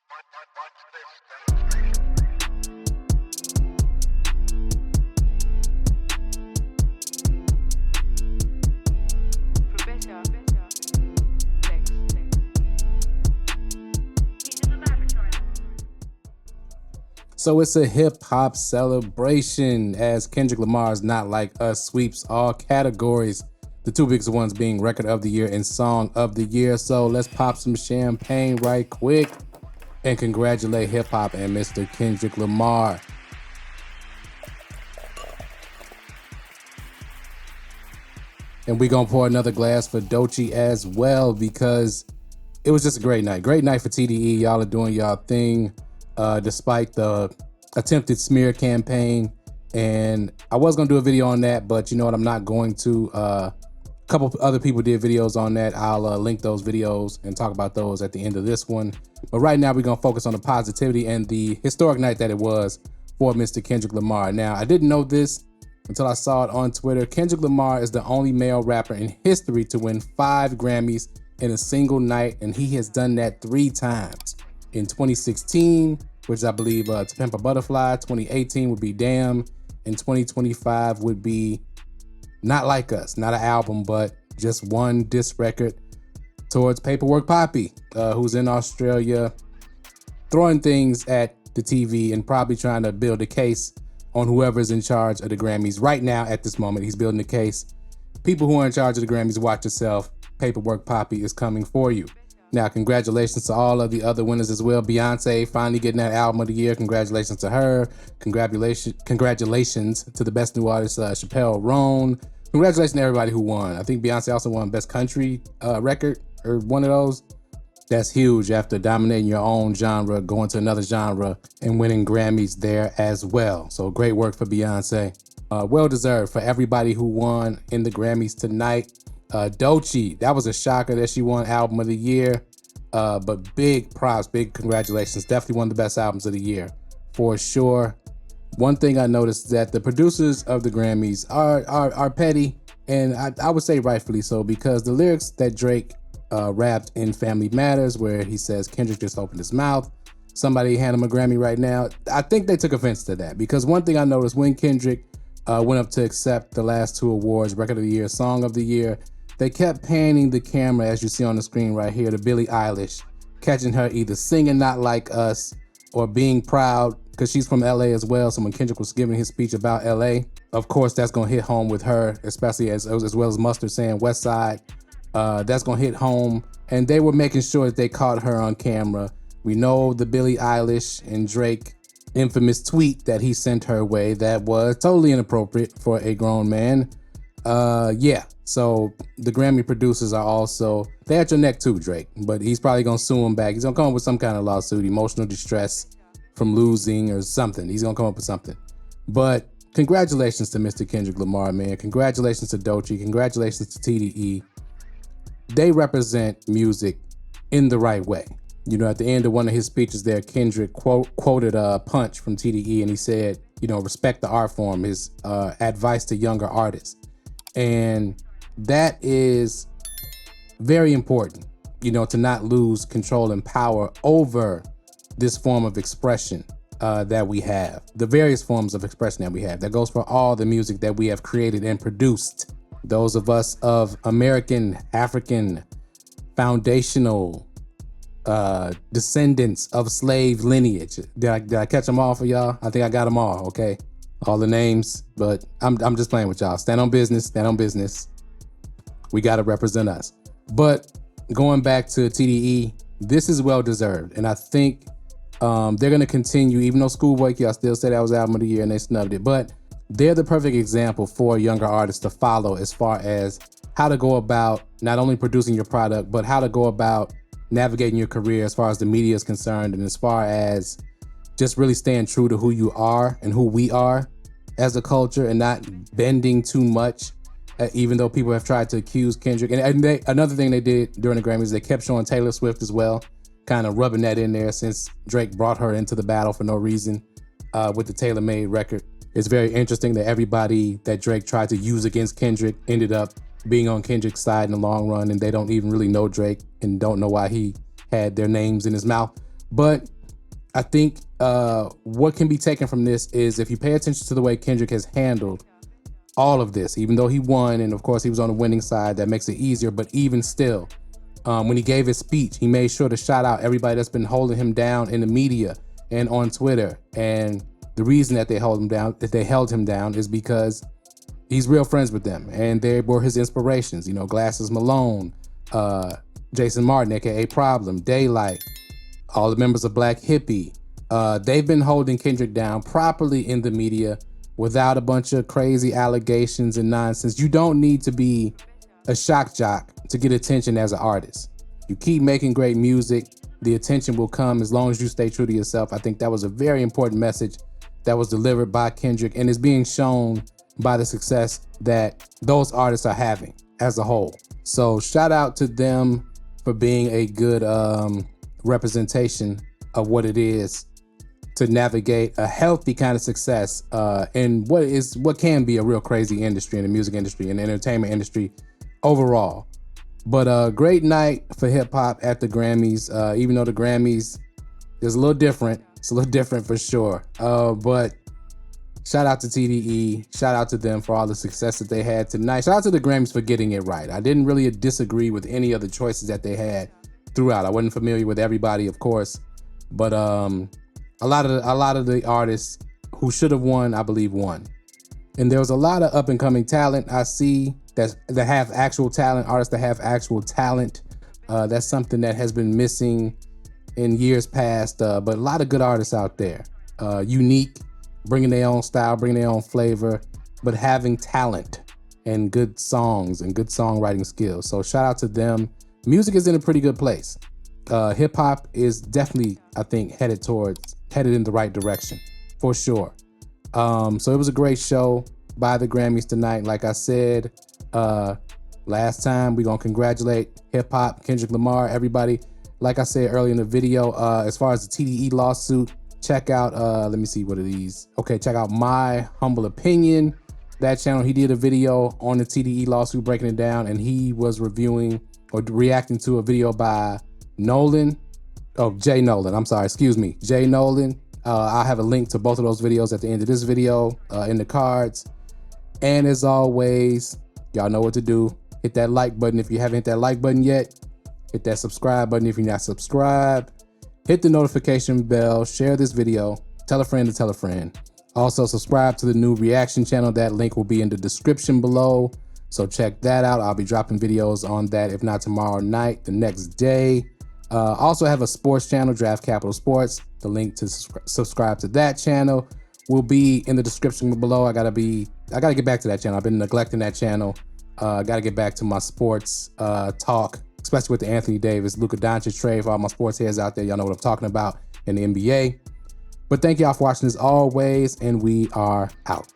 So it's a hip hop celebration as Kendrick Lamar's Not Like Us sweeps all categories. The two biggest ones being Record of the Year and Song of the Year. So let's pop some champagne right quick and congratulate hip hop and Mr. Kendrick Lamar. And we gonna pour another glass for Doechii as well because it was just a great night. Great night for TDE. Y'all are doing y'all thing despite the attempted smear campaign. And I was gonna do a video on that, but you know what, I'm not going to. A couple other people did videos on that. I'll link those videos and talk about those at the end of this one. But right now we're gonna focus on the positivity and the historic night that it was for Mr. Kendrick Lamar. Now, I didn't know this until I saw it on Twitter. Kendrick Lamar is the only male rapper in history to win 5 Grammys in a single night, and he has done that 3 times. In 2016, which I believe To Pimp a Butterfly, 2018 would be Damn, and 2025 would be Not Like Us, not an album, but just one disc record towards Paperwork Poppy, who's in Australia throwing things at the TV and probably trying to build a case on whoever's in charge of the Grammys. Right now, at this moment, he's building a case. People who are in charge of the Grammys, watch yourself. Paperwork Poppy is coming for you. Now, congratulations to all of the other winners as well. Beyonce finally getting that album of the year. Congratulations to her. Congratulations to the best new artist, Chappelle Roan. Congratulations to everybody who won. I think Beyonce also won Best Country Record, or one of those. That's huge after dominating your own genre, going to another genre and winning Grammys there as well. So great work for Beyonce. Well deserved for everybody who won in the Grammys tonight. Doechii, that was a shocker that she won Album of the Year. But big props, big congratulations. Definitely one of the best albums of the year for sure. One thing I noticed is that the producers of the Grammys are petty, and I would say rightfully so, because the lyrics that Drake rapped in Family Matters, where he says Kendrick just opened his mouth, somebody hand him a Grammy right now, I think they took offense to that. Because one thing I noticed when Kendrick went up to accept the last 2 awards, Record of the Year, Song of the Year, they kept panning the camera, as you see on the screen right here, to Billie Eilish, catching her either singing Not Like Us or being proud, because she's from LA as well. So when Kendrick was giving his speech about LA, of course that's gonna hit home with her, especially as well as Mustard saying West Side. That's gonna hit home, and they were making sure that they caught her on camera. We know the Billie Eilish and Drake infamous tweet that he sent her way that was totally inappropriate for a grown man. Yeah, so the Grammy producers are also, they at your neck too, Drake, but he's probably gonna sue him back. He's gonna come up with some kind of lawsuit, emotional distress from losing or something. He's gonna come up with something. But congratulations to Mr. Kendrick Lamar, man. Congratulations to Doechii. Congratulations to TDE. They represent music in the right way. You know, at the end of one of his speeches there, Kendrick quoted Punch from TDE, and he said, you know, respect the art form, his advice to younger artists. And that is very important, you know, to not lose control and power over this form of expression that we have, the various forms of expression that we have. That goes for all the music that we have created and produced. Those of us of American, African, foundational descendants of slave lineage. Did I catch them all for y'all? I think I got them all, okay? All the names, but I'm just playing with y'all. Stand on business, stand on business. We gotta represent us. But going back to TDE, this is well deserved. And I think they're gonna continue, even though Schoolboy Q, I still say that was Album of the Year and they snubbed it, but they're the perfect example for younger artists to follow as far as how to go about not only producing your product, but how to go about navigating your career as far as the media is concerned, and as far as just really staying true to who you are and who we are as a culture, and not bending too much, even though people have tried to accuse Kendrick. And another thing they did during the Grammys, they kept showing Taylor Swift as well, kind of rubbing that in there since Drake brought her into the battle for no reason with the Taylor Made record. It's very interesting that everybody that Drake tried to use against Kendrick ended up being on Kendrick's side in the long run, and they don't even really know Drake and don't know why he had their names in his mouth. But I think what can be taken from this is if you pay attention to the way Kendrick has handled all of this, even though he won, and of course he was on the winning side, that makes it easier, but even still, when he gave his speech, he made sure to shout out everybody that's been holding him down in the media and on Twitter. And the reason that they held him down is because he's real friends with them, and they were his inspirations. You know, Glasses Malone, Jason Martin, aka Problem, Daylight, all the members of Black Hippie. They've been holding Kendrick down properly in the media without a bunch of crazy allegations and nonsense. You don't need to be a shock jock to get attention as an artist. You keep making great music, the attention will come as long as you stay true to yourself. I think that was a very important message that was delivered by Kendrick and is being shown by the success that those artists are having as a whole. So shout out to them for being a good representation of what it is to navigate a healthy kind of success in what can be a real crazy industry, in the music industry and the entertainment industry overall. But great night for hip hop at the Grammys, even though the Grammys is a little different. It's a little different for sure. But shout out to TDE. Shout out to them for all the success that they had tonight. Shout out to the Grammys for getting it right. I didn't really disagree with any of the choices that they had throughout. I wasn't familiar with everybody, of course, but a lot of the artists who should have won, I believe, won. And there was a lot of up and coming talent I see that have actual talent, artists that have actual talent. That's something that has been missing in years past, but a lot of good artists out there. Unique, bringing their own style, bringing their own flavor, but having talent and good songs and good songwriting skills. So shout out to them. Music is in a pretty good place. Hip hop is definitely, I think, headed in the right direction for sure. So it was a great show by the Grammys tonight. Like I said last time, we're gonna congratulate hip hop, Kendrick Lamar, everybody. Like I said earlier in the video, as far as the TDE lawsuit, check out, let me see what are these. Okay, check out My Humble Opinion, that channel. He did a video on the TDE lawsuit breaking it down, and he was reviewing or reacting to a video by Jay Nolan. I'm sorry, excuse me, Jay Nolan. I'll have a link to both of those videos at the end of this video in the cards. And as always, y'all know what to do. Hit that like button if you haven't hit that like button yet. Hit that subscribe button if you're not subscribed. Hit the notification bell, share this video, tell a friend to tell a friend. Also subscribe to the new reaction channel. That link will be in the description below. So check that out. I'll be dropping videos on that, if not tomorrow night, the next day. Also have a sports channel, Draft Capital Sports. The link to subscribe to that channel will be in the description below. I gotta get back to that channel. I've been neglecting that channel. Gotta get back to my sports talk, especially with the Anthony Davis, Luka Doncic trade. For all my sports heads out there, y'all know what I'm talking about in the NBA. But thank y'all for watching as always, and we are out.